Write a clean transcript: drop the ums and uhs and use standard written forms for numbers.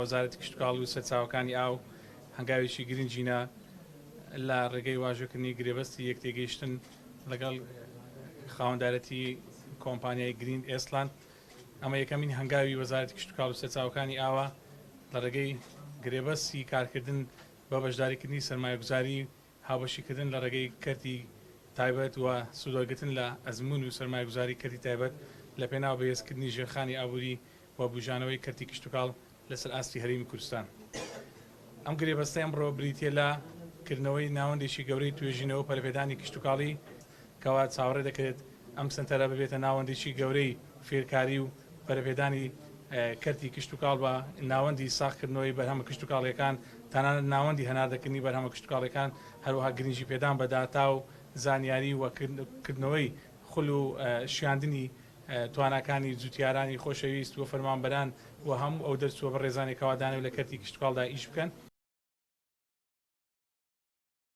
وەزارەتی کشتتوکاڵ و سەرچاوەکانی ئاو هەنگاوێکی گرنگینە لە ڕێگەی واژۆکردنی گرێبەستی یەکتێگەیشتن لەگەڵ خاوەندارەتی کۆمپانیای گرین ئێسلاند. ئەمە یەکەمین هەنگاوی وەزارەتی کشتتوکاڵ و سەرچاوەکانی ئاوە لە ڕێگەی گرێبەستی کارکردن بە بەشداریکردنی سەرمایەگوزاری هاوبەشیکردن لە ڕێگەی کەرتی تایبەت و سوودۆرگرتن لە ئەزمون و سەرمایەگوزاری کەرتی تایبەت لە پێناو بەهێزکردنی ژێرخانی ئابووری و بوژانەوەی کەرتی کشتتوکاڵ لەسەر ئاستی هەرێمی کوردستان. ئەم گرێبەستە ئەمڕۆ بریتیە لە کردنەوەی ناوەندێکی گەورەی توێژینەوە پەرپێدانی کشتتوکاڵی کەوا چاوەڕێ دەکرێت ئەم سنتەرە ببێتە ناوەندێکی گەورەی فێرکاری و پەرپێدانی کەرتی کشتتوکاڵ بە ناوەندی ساختکردنەوەی بەرهەمە کشتتوکاڵیەکان تەنانەت ناوەندی هەناردەکردنی بەرهەمە کشتتوکاڵیەکان هەروەها گرنگی پێدان بە داتا و زانیاری وکردنەوەی خول و شیاندنی تواناکانی جوتیارانی خۆشەویست و فەرمانبەران و هەموو ئەو دەرچووە بە ڕێزانێکەوە دانەوێت لە کەرتی کشتتوکاڵدا ئیش بکەن.